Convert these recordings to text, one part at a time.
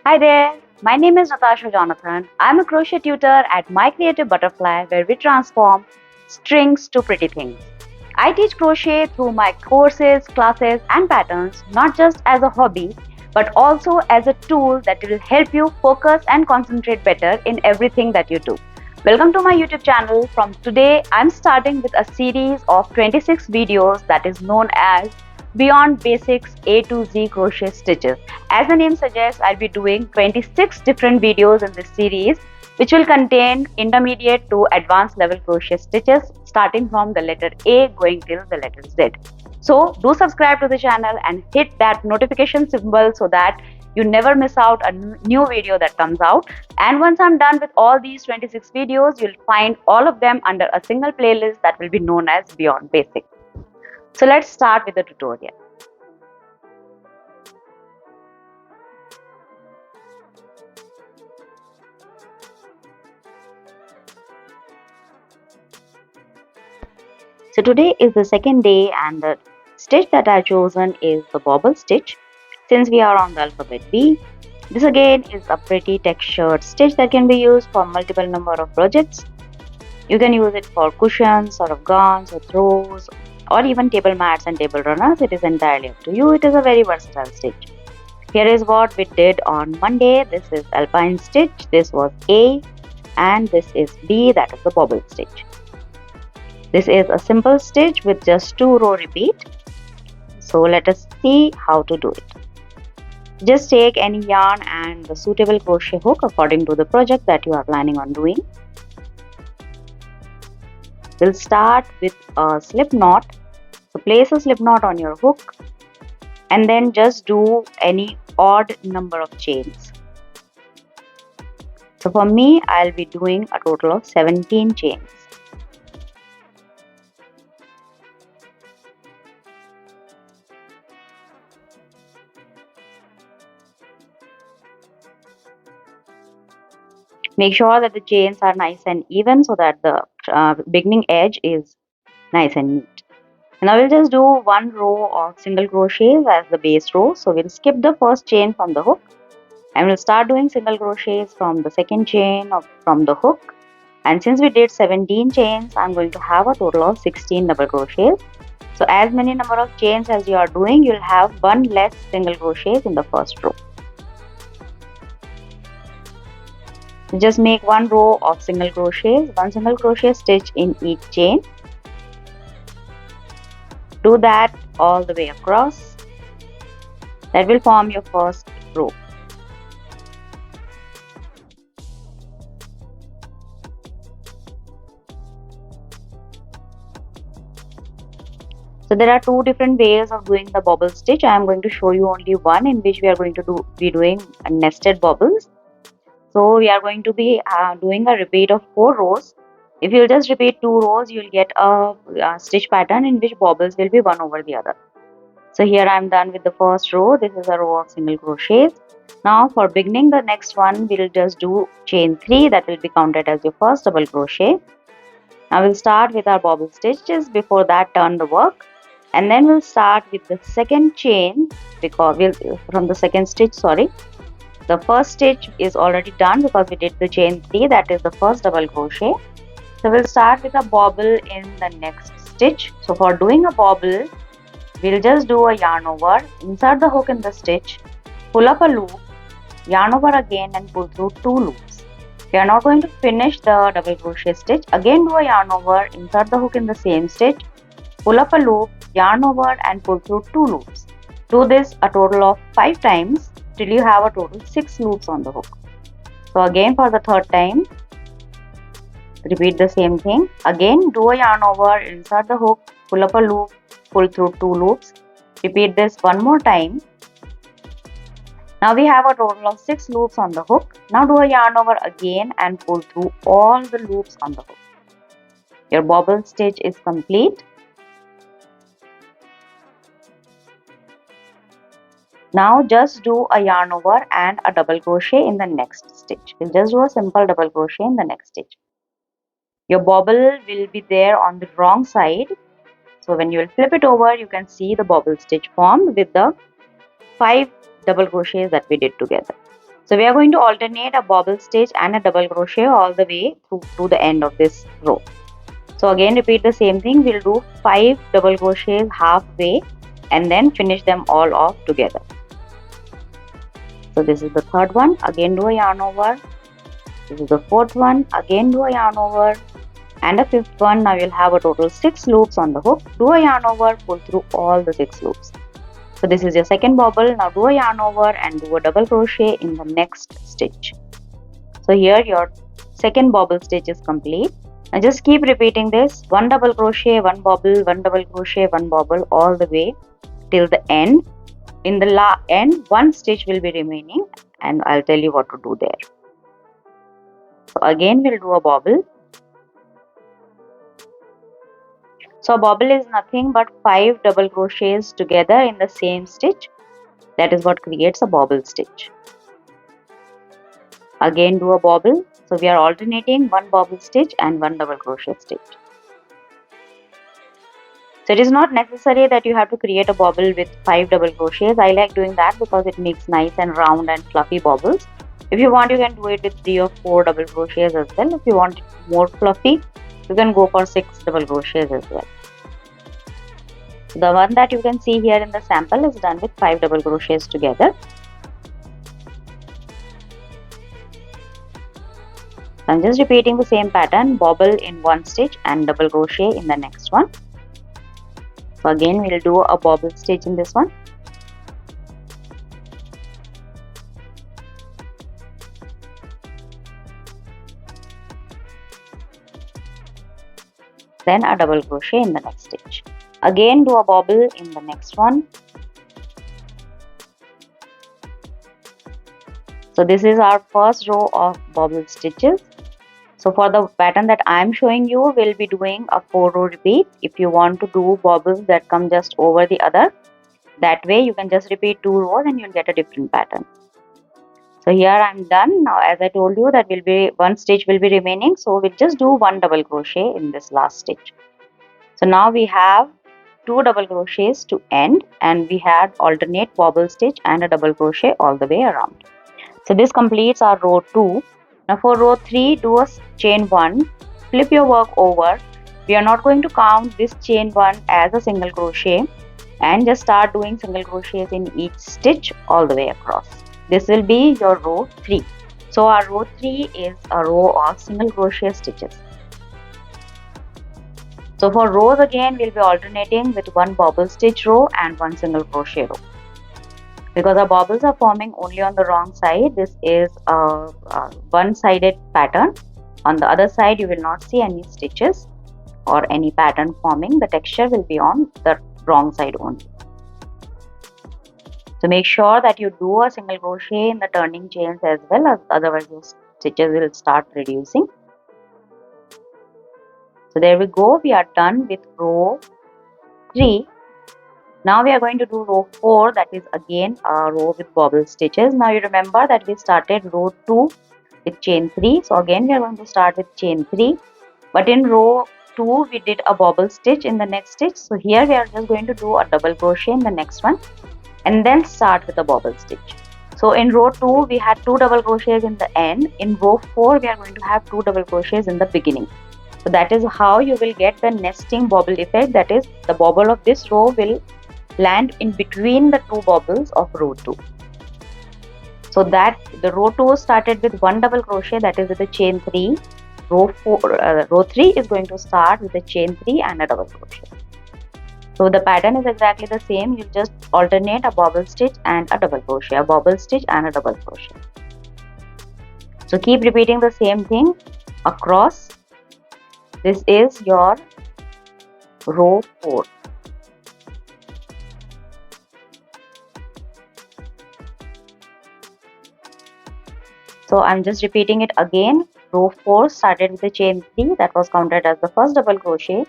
Hi there, my name is Natasha Jonathan. I'm a crochet tutor at My Creative Butterfly where we transform strings to pretty things. I teach crochet through my courses, classes, and patterns not just as a hobby but also as a tool that will help you focus and concentrate better in everything that you do. Welcome to my YouTube channel. From today, I'm starting with a series of 26 videos that is known as Beyond Basics A to Z Crochet Stitches. As the name suggests, I'll be doing 26 different videos in this series, which will contain intermediate to advanced level crochet stitches starting from the letter A going till the letter Z. So do subscribe to the channel and hit that notification symbol so that you never miss out a new video that comes out. And once I'm done with all these 26 videos, you'll find all of them under a single playlist that will be known as Beyond Basics. So let's start with the tutorial. So today is the second day and the stitch that I've chosen is the bobble stitch. Since we are on the alphabet B, this again is a pretty textured stitch that can be used for multiple number of projects. You can use it for cushions or afghans or throws or even table mats and table runners. It is entirely up to you. It is a very versatile stitch. Here is what we did on Monday. This is alpine stitch, this was A, and this is B, that is the bobble stitch. This is a simple stitch with just 2-row repeat. So let us see how to do it. Just take any yarn and the suitable crochet hook according to the project that you are planning on doing. We'll start with a slip knot. So place a slip knot on your hook and then just do any odd number of chains. So for me, I'll be doing a total of 17 chains. Make sure that the chains are nice and even so that the beginning edge is nice and neat. Now we'll just do one row of single crochets as the base row. So we'll skip the first chain from the hook and we'll start doing single crochets from the second chain from the hook. And since we did 17 chains, I'm going to have a total of 16 double crochets. So as many number of chains as you are doing, you'll have one less single crochets in the first row. Just make one row of single crochets, one single crochet stitch in each chain. Do that all the way across. That will form your first row. So there are two different ways of doing the bobble stitch. I am going to show you only one in which we are going to be doing nested bobbles. So we are going to be doing a repeat of 4 rows. If you just repeat 2 rows, you will get a stitch pattern in which bobbles will be one over the other. So here I am done with the first row. This is a row of single crochets. Now for beginning the next one, we will just do chain 3 that will be counted as your first double crochet. Now we'll start with our bobble stitches. Before that, turn the work. And then we'll start with the second chain from the second stitch, sorry. The first stitch is already done because we did the chain 3, that is the first double crochet. So we'll start with a bobble in the next stitch. So for doing a bobble, we'll just do a yarn over, insert the hook in the stitch, pull up a loop, yarn over again and pull through 2 loops. We are not going to finish the double crochet stitch. Again do a yarn over, insert the hook in the same stitch, pull up a loop, yarn over and pull through 2 loops. Do this a total of 5 times till you have a total 6 loops on the hook. So again for the third time, repeat the same thing. Again do a yarn over, insert the hook, pull up a loop, pull through 2 loops. Repeat this one more time. Now we have a total of 6 loops on the hook. Now do a yarn over again and pull through all the loops on the hook. Your bobble stitch is complete. Now just do a yarn over and a double crochet in the next stitch. We'll just do a simple double crochet in the next stitch. Your bobble will be there on the wrong side. So when you will flip it over, you can see the bobble stitch formed with the 5 double crochets that we did together. So we are going to alternate a bobble stitch and a double crochet all the way through to the end of this row. So again repeat the same thing. We'll do 5 double crochets halfway and then finish them all off together. So this is the third one, again do a yarn over. This is the fourth one, again do a yarn over, and a fifth one. Now you'll have a total 6 loops on the hook. Do a yarn over, pull through all the 6 loops. So this is your second bobble. Now do a yarn over and do a double crochet in the next stitch. So here your second bobble stitch is complete. Now just keep repeating this, 1 double crochet, 1 bobble, 1 double crochet, 1 bobble all the way till the end. In the end, 1 stitch will be remaining and I'll tell you what to do there. So again we'll do a bobble. So a bobble is nothing but 5 double crochets together in the same stitch. That is what creates a bobble stitch. Again do a bobble. So we are alternating 1 bobble stitch and 1 double crochet stitch. So it is not necessary that you have to create a bobble with 5 double crochets. I like doing that because it makes nice and round and fluffy bobbles. If you want, you can do it with 3 or 4 double crochets as well. If you want it more fluffy, you can go for 6 double crochets as well. The one that you can see here in the sample is done with 5 double crochets together. I'm just repeating the same pattern, bobble in one stitch and double crochet in the next one. So again we'll do a bobble stitch in this one. Then a double crochet in the next stitch. Again do a bobble in the next one. So this is our first row of bobble stitches. So for the pattern that I am showing you, we'll be doing a 4-row repeat. If you want to do bobbles that come just over the other, that way you can just repeat 2 rows and you'll get a different pattern. So here I'm done. Now as I told you that will be 1 stitch will be remaining, so we'll just do 1 double crochet in this last stitch. So now we have 2 double crochets to end and we had alternate bobble stitch and a double crochet all the way around. So this completes our row 2. Now for row 3, do a chain 1, flip your work over. We are not going to count this chain 1 as a single crochet and just start doing single crochets in each stitch all the way across. This will be your row 3. So our row 3 is a row of single crochet stitches. So for rows again, we'll be alternating with 1 bobble stitch row and 1 single crochet row. Because our bobbles are forming only on the wrong side, this is a one-sided pattern. On the other side, you will not see any stitches or any pattern forming. The texture will be on the wrong side only. So make sure that you do a single crochet in the turning chains as well, as otherwise your stitches will start reducing. So there we go, we are done with row 3. Now we are going to do row 4, that is again a row with bobble stitches. Now you remember that we started row 2 with chain 3. So again we are going to start with chain 3. But in row 2 we did a bobble stitch in the next stitch. So here we are just going to do a double crochet in the next one and then start with a bobble stitch. So in row 2 we had 2 double crochets in the end. In row 4 we are going to have 2 double crochets in the beginning. So that is how you will get the nesting bobble effect. That is, the bobble of this row will land in between the 2 bobbles of row 2. So that the row 2 started with 1 double crochet, that is with the chain 3. Row 3 is going to start with the chain 3 and a double crochet. So the pattern is exactly the same. You just alternate a bobble stitch and a double crochet, a bobble stitch and a double crochet. So keep repeating the same thing across. This is your row 4. So I'm just repeating it again. Row 4 started with the chain 3, that was counted as the first double crochet.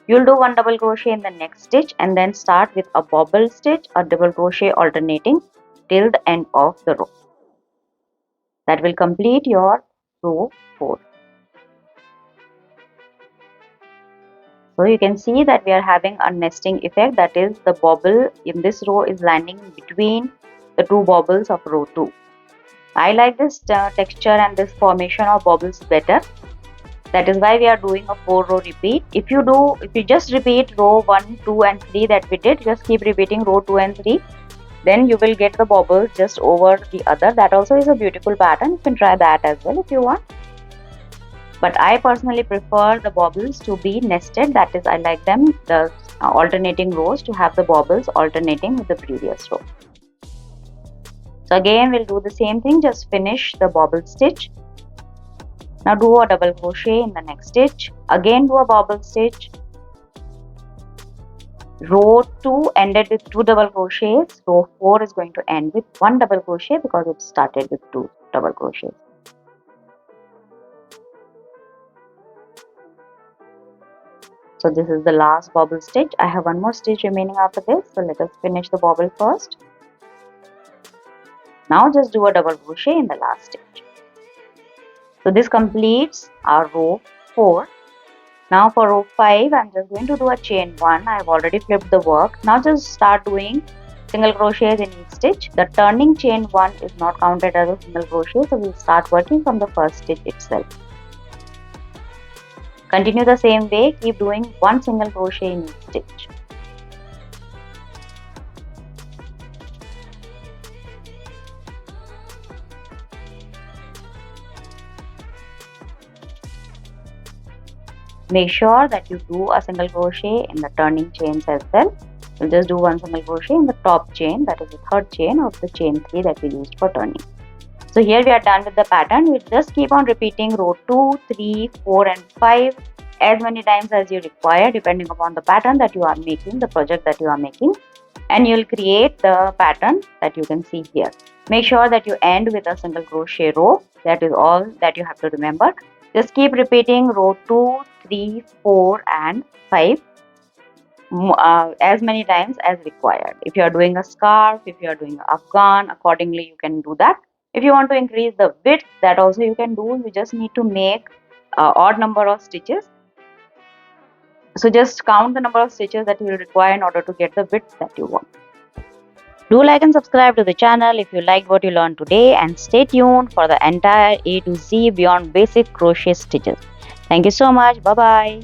You'll do 1 double crochet in the next stitch and then start with a bobble stitch, a double crochet alternating till the end of the row. That will complete your row 4. So you can see that we are having a nesting effect, that is, the bobble in this row is landing between the 2 bobbles of row 2. I like this texture and this formation of bobbles better. That is why we are doing a 4-row repeat. If you just repeat row 1, 2 and 3 that we did, just keep repeating row 2 and 3, then you will get the bobbles just over the other. That also is a beautiful pattern. You can try that as well if you want. But I personally prefer the bobbles to be nested. That is, I like them, the alternating rows, to have the bobbles alternating with the previous row. So again we'll do the same thing, just finish the bobble stitch. Now do a double crochet in the next stitch. Again do a bobble stitch. Row 2 ended with 2 double crochets. Row 4 is going to end with 1 double crochet because it started with 2 double crochets. So this is the last bobble stitch. I have one more stitch remaining after this. So let us finish the bobble first. Now just do a double crochet in the last stitch. So this completes our row 4. Now for row 5, I'm just going to do a chain 1. I have already flipped the work. Now just start doing single crochets in each stitch. The turning chain 1 is not counted as a single crochet, so we'll start working from the first stitch itself. Continue the same way, keep doing 1 single crochet in each stitch. Make sure that you do a single crochet in the turning chains as well. We'll just do 1 single crochet in the top chain, that is the third chain of the chain 3 that we used for turning. So here we are done with the pattern. We just keep on repeating row 2, 3, 4 and 5 as many times as you require, depending upon the pattern that you are making, the project that you are making, and you'll create the pattern that you can see here. Make sure that you end with a single crochet row. That is all that you have to remember. Just keep repeating row 2, 3, 4 and 5 as many times as required. If you are doing a scarf, if you are doing an afghan, accordingly you can do that. If you want to increase the width, that also you can do. You just need to make odd number of stitches. So just count the number of stitches that you will require in order to get the width that you want. Do like and subscribe to the channel if you liked what you learned today, and stay tuned for the entire A to Z beyond basic crochet stitches. Thank you so much. Bye bye.